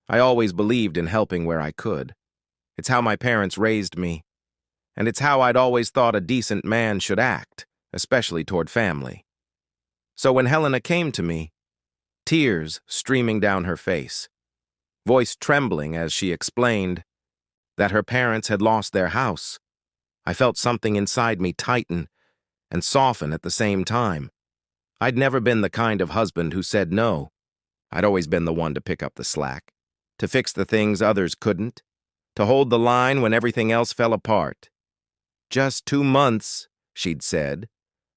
I always believed in helping where I could. It's how my parents raised me, and it's how I'd always thought a decent man should act, especially toward family. So when Helena came to me, tears streaming down her face, voice trembling as she explained that her parents had lost their house, I felt something inside me tighten and soften at the same time. I'd never been the kind of husband who said no. I'd always been the one to pick up the slack, to fix the things others couldn't, to hold the line when everything else fell apart. "Just 2 months," she'd said,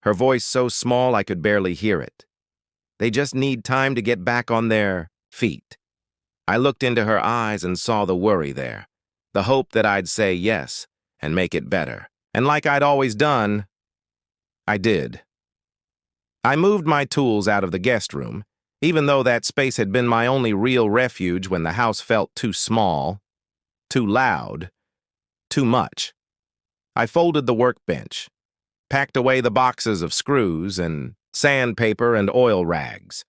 her voice so small I could barely hear it. "They just need time to get back on their feet." I looked into her eyes and saw the worry there, the hope that I'd say yes and make it better. And like I'd always done, I did. I moved my tools out of the guest room, even though that space had been my only real refuge when the house felt too small, too loud, too much. I folded the workbench, packed away the boxes of screws and sandpaper and oil rags.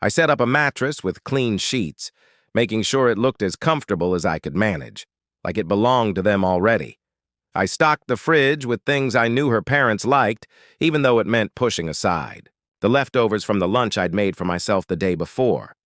I set up a mattress with clean sheets, making sure it looked as comfortable as I could manage, like it belonged to them already. I stocked the fridge with things I knew her parents liked, even though it meant pushing aside the leftovers from the lunch I'd made for myself the day before.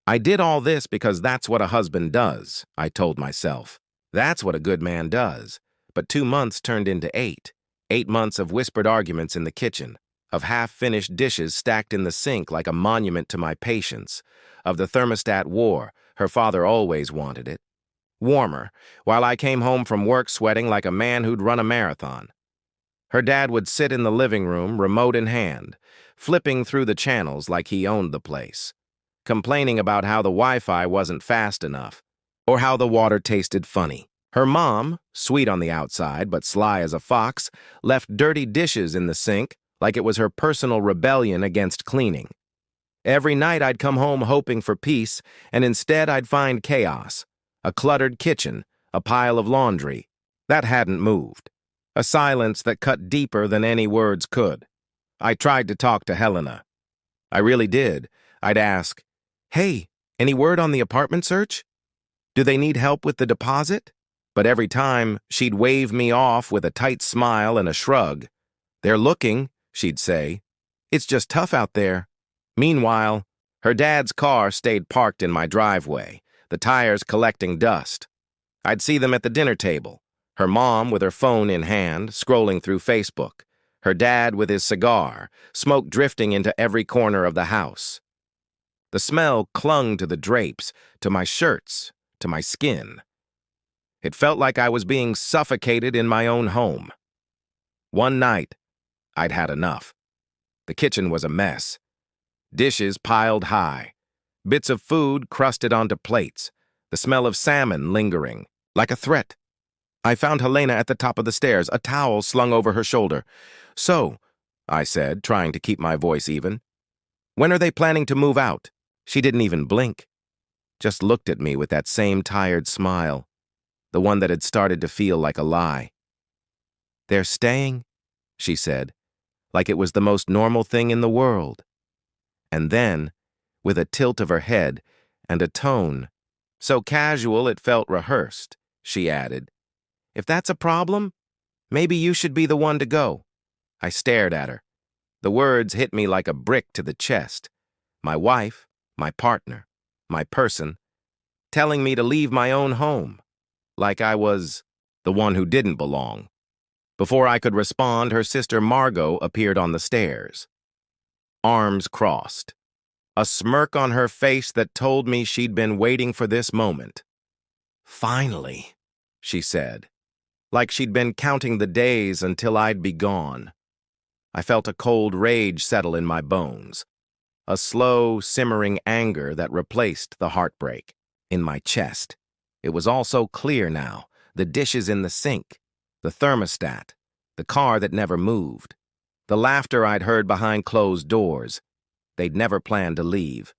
I did all this because that's what a husband does, I told myself. That's what a good man does. But 2 months turned into 8. 8 months of whispered arguments in the kitchen, of half-finished dishes stacked in the sink like a monument to my patience, of the thermostat war. Her father always wanted it warmer, while I came home from work sweating like a man who'd run a marathon. Her dad would sit in the living room, remote in hand, flipping through the channels like he owned the place, complaining about how the Wi-Fi wasn't fast enough, or how the water tasted funny. Her mom, sweet on the outside but sly as a fox, left dirty dishes in the sink like it was her personal rebellion against cleaning. Every night I'd come home hoping for peace, and instead I'd find chaos. A cluttered kitchen, a pile of laundry that hadn't moved, a silence that cut deeper than any words could. I tried to talk to Helena. I really did. I'd ask, "Hey, any word on the apartment search? Do they need help with the deposit?" But every time, she'd wave me off with a tight smile and a shrug. "They're looking," she'd say. "It's just tough out there." Meanwhile, her dad's car stayed parked in my driveway, the tires collecting dust. I'd see them at the dinner table, her mom with her phone in hand, scrolling through Facebook, her dad with his cigar, smoke drifting into every corner of the house. The smell clung to the drapes, to my shirts, to my skin. It felt like I was being suffocated in my own home. One night, I'd had enough. The kitchen was a mess. Dishes piled high. Bits of food crusted onto plates, the smell of salmon lingering, like a threat. I found Helena at the top of the stairs, a towel slung over her shoulder. "So," I said, trying to keep my voice even, "when are they planning to move out?" She didn't even blink, just looked at me with that same tired smile, the one that had started to feel like a lie. "They're staying," she said, like it was the most normal thing in the world. And then, with a tilt of her head and a tone so casual it felt rehearsed, she added, "If that's a problem, maybe you should be the one to go." I stared at her. The words hit me like a brick to the chest. My wife, my partner, my person, telling me to leave my own home, like I was the one who didn't belong. Before I could respond, her sister Margot appeared on the stairs, arms crossed, a smirk on her face that told me she'd been waiting for this moment. "Finally," she said, like she'd been counting the days until I'd be gone. I felt a cold rage settle in my bones, a slow, simmering anger that replaced the heartbreak in my chest. It was all so clear now, the dishes in the sink, the thermostat, the car that never moved, the laughter I'd heard behind closed doors. They'd never planned to leave.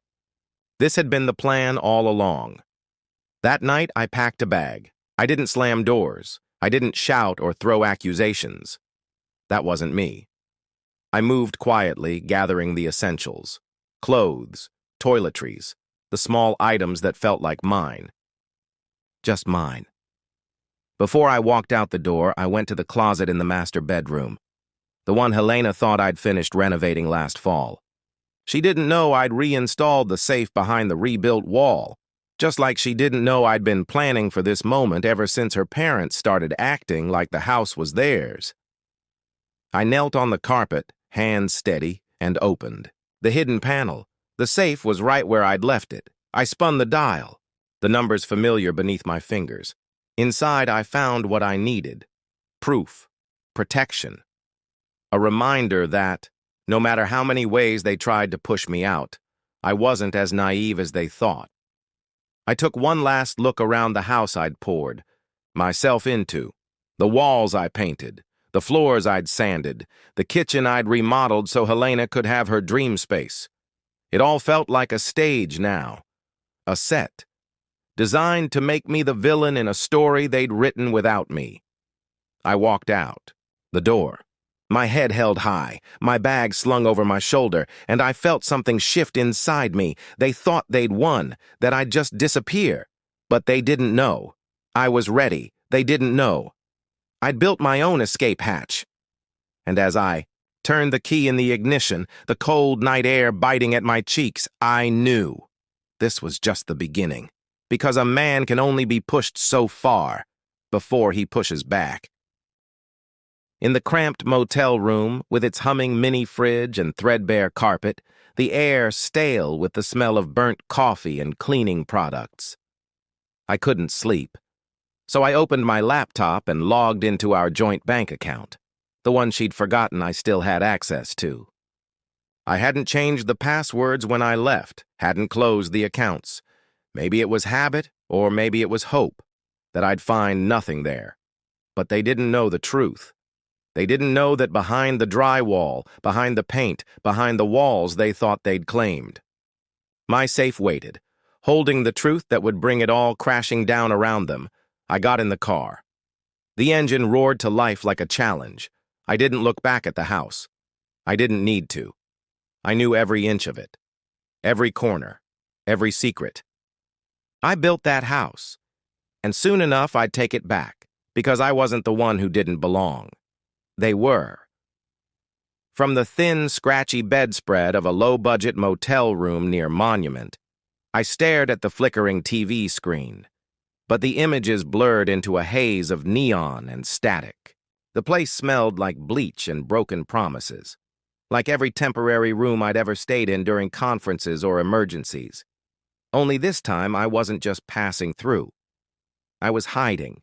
This had been the plan all along. That night, I packed a bag. I didn't slam doors. I didn't shout or throw accusations. That wasn't me. I moved quietly, gathering the essentials: clothes, toiletries, the small items that felt like mine. Just mine. Before I walked out the door, I went to the closet in the master bedroom, the one Helena thought I'd finished renovating last fall. She didn't know I'd reinstalled the safe behind the rebuilt wall, just like she didn't know I'd been planning for this moment ever since her parents started acting like the house was theirs. I knelt on the carpet, hands steady, and opened. The hidden panel. The safe was right where I'd left it. I spun the dial, the numbers familiar beneath my fingers. Inside, I found what I needed. Proof. Protection. A reminder that, no matter how many ways they tried to push me out, I wasn't as naive as they thought. I took one last look around the house I'd poured myself into, the walls I painted, the floors I'd sanded, the kitchen I'd remodeled so Helena could have her dream space. It all felt like a stage now, a set, designed to make me the villain in a story they'd written without me. I walked out, the door, my head held high, my bag slung over my shoulder, and I felt something shift inside me. They thought they'd won, that I'd just disappear. But they didn't know. I was ready. They didn't know. I'd built my own escape hatch. And as I turned the key in the ignition, the cold night air biting at my cheeks, I knew this was just the beginning. Because a man can only be pushed so far before he pushes back. In the cramped motel room, with its humming mini-fridge and threadbare carpet, the air stale with the smell of burnt coffee and cleaning products. I couldn't sleep, so I opened my laptop and logged into our joint bank account, the one she'd forgotten I still had access to. I hadn't changed the passwords when I left, hadn't closed the accounts. Maybe it was habit, or maybe it was hope, that I'd find nothing there. But they didn't know the truth. They didn't know that behind the drywall, behind the paint, behind the walls they thought they'd claimed. My safe waited, holding the truth that would bring it all crashing down around them. I got in the car. The engine roared to life like a challenge. I didn't look back at the house. I didn't need to. I knew every inch of it. Every corner. Every secret. I built that house. And soon enough I'd take it back, because I wasn't the one who didn't belong. They were. From the thin, scratchy bedspread of a low-budget motel room near Monument, I stared at the flickering TV screen, but the images blurred into a haze of neon and static. The place smelled like bleach and broken promises, like every temporary room I'd ever stayed in during conferences or emergencies. Only this time I wasn't just passing through. I was hiding,